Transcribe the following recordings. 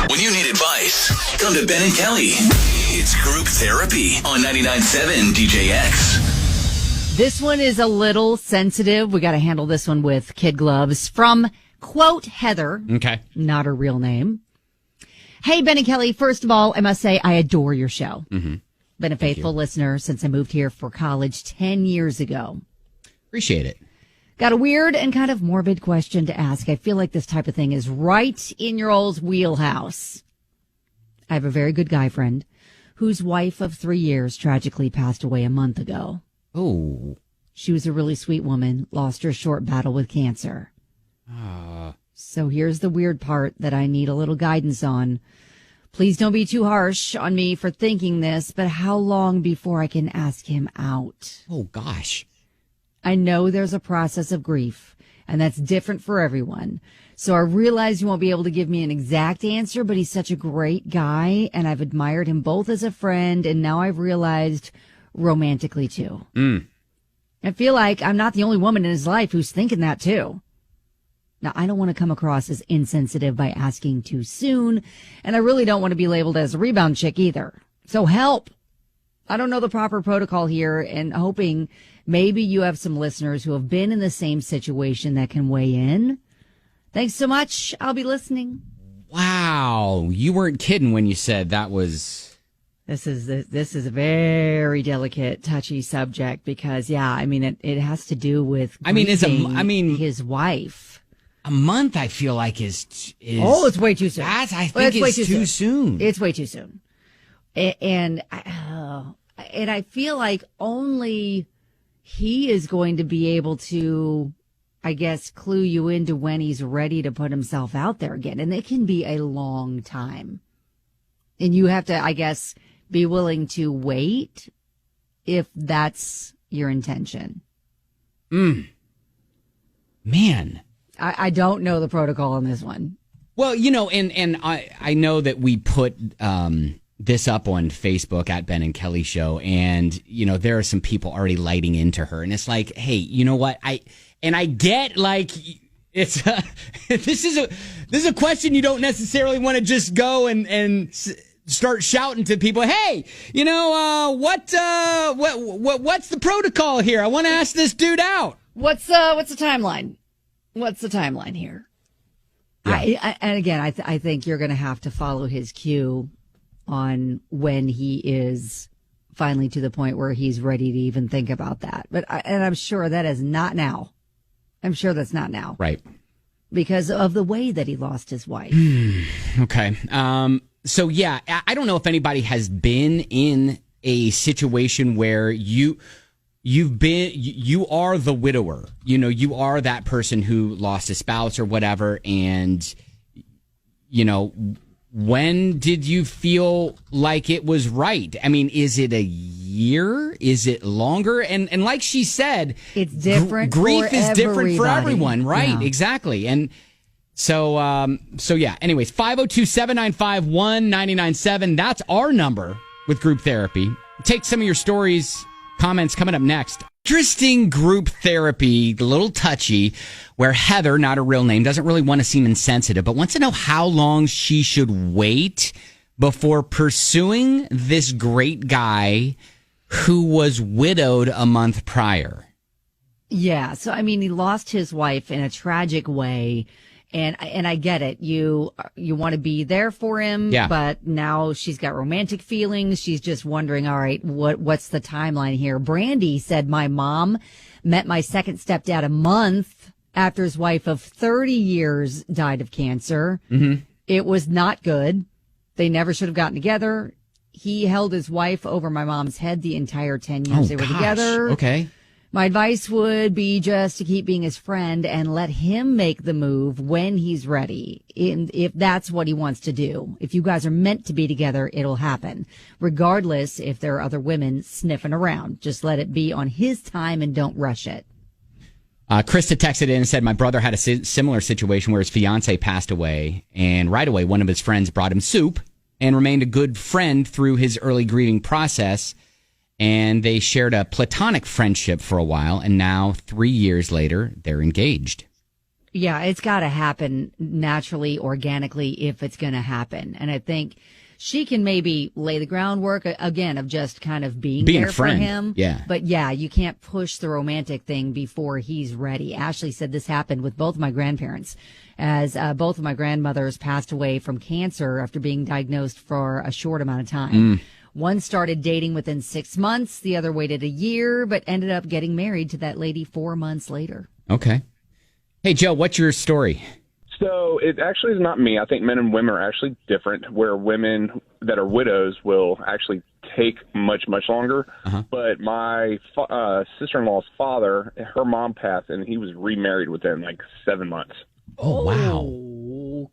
When you need advice, come to Ben and Kelly. It's Group Therapy on 99.7 DJX. This one is a little sensitive. We got to handle this one with kid gloves. From, quote, Heather. Okay. Not her real name. Hey, Ben and Kelly, first of all, I must say I adore your show. Mm-hmm. Been a faithful listener since I moved here for college 10 years ago. Appreciate it. Got a weird and kind of morbid question to ask. I feel like this type of thing is right in your old wheelhouse. I have a very good guy friend whose wife of 3 years tragically passed away a month ago. Oh. She was a really sweet woman, lost her short battle with cancer. So here's the weird part that I need a little guidance on. Please don't be too harsh on me for thinking this, but how long before I can ask him out? Oh, gosh. I know there's a process of grief, and that's different for everyone. So I realize you won't be able to give me an exact answer, but he's such a great guy, and I've admired him both as a friend, and now I've realized romantically, too. I feel like I'm not the only woman in his life who's thinking that, too. Now, I don't want to come across as insensitive by asking too soon, and I really don't want to be labeled as a rebound chick either. So help. I don't know the proper protocol here, and hoping maybe you have some listeners who have been in the same situation that can weigh in. Thanks so much. I'll be listening. Wow. You weren't kidding when you said that was... This is a very delicate, touchy subject because, yeah, I mean, it has to do with his wife. A month, I feel like, is oh, it's way too soon. I think it's too soon. It's way too soon. And I feel like only he is going to be able to, I guess, clue you into when he's ready to put himself out there again. And it can be a long time. And you have to, I guess, be willing to wait if that's your intention. Man. I don't know the protocol on this one. Well, you know, and I know that we put this up on Facebook at Ben and Kelly Show, and you know there are some people already lighting into her, and it's like, hey, you know what? I get like it's this is a question you don't necessarily want to just go and start shouting to people. Hey, you know what's the protocol here? I want to ask this dude out. What's the timeline? What's the timeline here? Yeah. And again, I think you're going to have to follow his cue on when he is finally to the point where he's ready to even think about that. But I'm sure that is not now. I'm sure that's not now. Right. Because of the way that he lost his wife. Okay. So, yeah, I don't know if anybody has been in a situation where you are the widower, you know, you are that person who lost a spouse or whatever. And, you know, when did you feel like it was right? I mean, is it a year? Is it longer? And like she said, it's different. Grief is different for everybody. everyone. Right. Yeah. Exactly. And so yeah, anyways, 502-795-1997. That's our number with group therapy. Take some of your stories. Comments coming up next. Interesting group therapy, a little touchy, where Heather, not her real name, doesn't really want to seem insensitive, but wants to know how long she should wait before pursuing this great guy who was widowed a month prior. Yeah. So, I mean, he lost his wife in a tragic way. And I get it. You want to be there for him, yeah. But now she's got romantic feelings. She's just wondering, all right, what's the timeline here? Brandy said, my mom met my second stepdad a month after his wife of 30 years died of cancer. Mm-hmm. It was not good. They never should have gotten together. He held his wife over my mom's head the entire 10 years they were together. Okay. My advice would be just to keep being his friend and let him make the move when he's ready. If that's what he wants to do. If you guys are meant to be together, it'll happen. Regardless if there are other women sniffing around. Just let it be on his time and don't rush it. Krista texted in and said, my brother had a similar situation where his fiance passed away. And right away, one of his friends brought him soup and remained a good friend through his early grieving process. And they shared a platonic friendship for a while, and now 3 years later, they're engaged. Yeah, it's got to happen naturally, organically, if it's going to happen. And I think she can maybe lay the groundwork again of just kind of being Being a there for friend. him. Yeah. But yeah, you can't push the romantic thing before he's ready. Ashley said this happened with both of my grandparents, as both of my grandmothers passed away from cancer after being diagnosed for a short amount of time. One started dating within 6 months, the other waited a year, but ended up getting married to that lady 4 months later. Okay. Hey, Joe, what's your story? So it actually is not me. I think men and women are actually different, where women that are widows will actually take much, much longer. But my sister-in-law's father, her mom passed, and he was remarried within like 7 months. Oh, wow.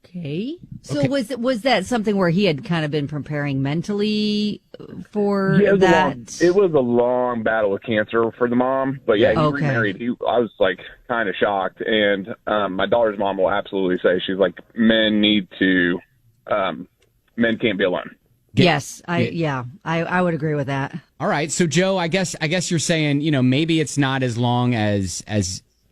Okay. So was that something where he had kind of been preparing mentally for that? It was a long battle with cancer for the mom, but yeah, he Okay. remarried. I was like kind of shocked, and my daughter's mom will absolutely say, she's like, men can't be alone. Yes, I would agree with that. All right. So, Joe, I guess you're saying, maybe it's not as long as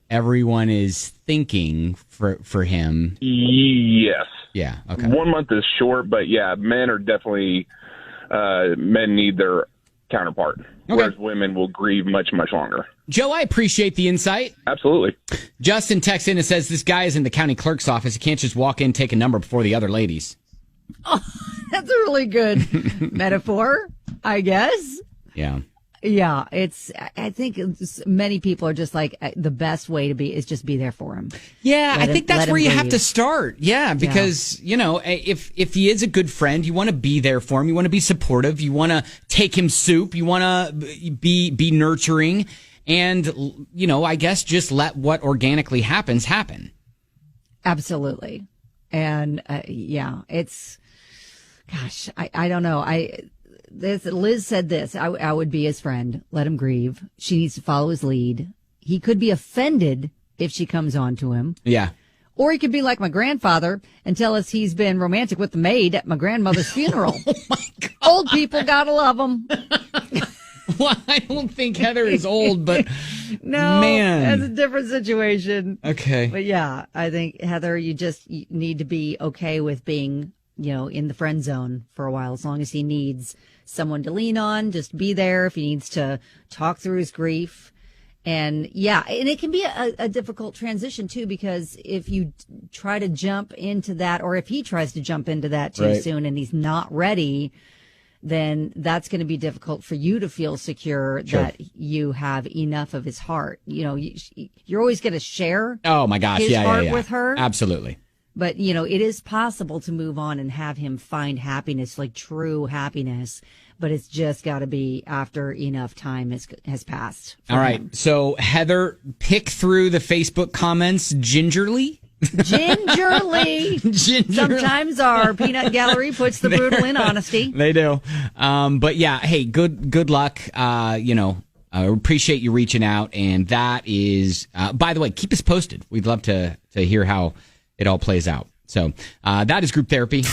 everyone is thinking for him. Yes. Yeah. Okay. 1 month is short, but yeah, men are definitely men need their counterpart, whereas women will grieve much, much longer. Joe, I appreciate the insight. Absolutely. Justin texts in and says, this guy is in the county clerk's office. He can't just walk in, take a number before the other ladies. Oh, that's a really good metaphor, I guess. Yeah. Yeah, I think many people are just like, the best way to be is just be there for him. Yeah, I think that's where you have to start. Yeah, because, if he is a good friend, you want to be there for him. You want to be supportive. You want to take him soup. You want to be nurturing. And, I guess just let what organically happens happen. Absolutely. And, it's, gosh, I don't know. Liz said this, I would be his friend. Let him grieve. She needs to follow his lead. He could be offended if she comes on to him. Yeah. Or he could be like my grandfather and tell us he's been romantic with the maid at my grandmother's funeral. Oh, my God. Old people gotta love them. Well, I don't think Heather is old, but no, man, that's a different situation. Okay. But yeah, I think, Heather, you need to be okay with being, in the friend zone for a while, as long as he needs someone to lean on, just be there. If he needs to talk through his grief. And yeah, and it can be a difficult transition too, because if you try to jump into that, or if he tries to jump into that too soon and he's not ready, then that's going to be difficult for you to feel secure that you have enough of his heart. You're always going to share. Oh my gosh. His heart with her. Absolutely. But, it is possible to move on and have him find happiness, like true happiness. But it's just got to be after enough time has passed. All right. him. So, Heather, pick through the Facebook comments gingerly. Gingerly. Sometimes our peanut gallery puts the brutal in honesty. They do. But yeah, hey, good luck. I appreciate you reaching out. And that is, by the way, keep us posted. We'd love to hear how it all plays out. So that is Group Therapy.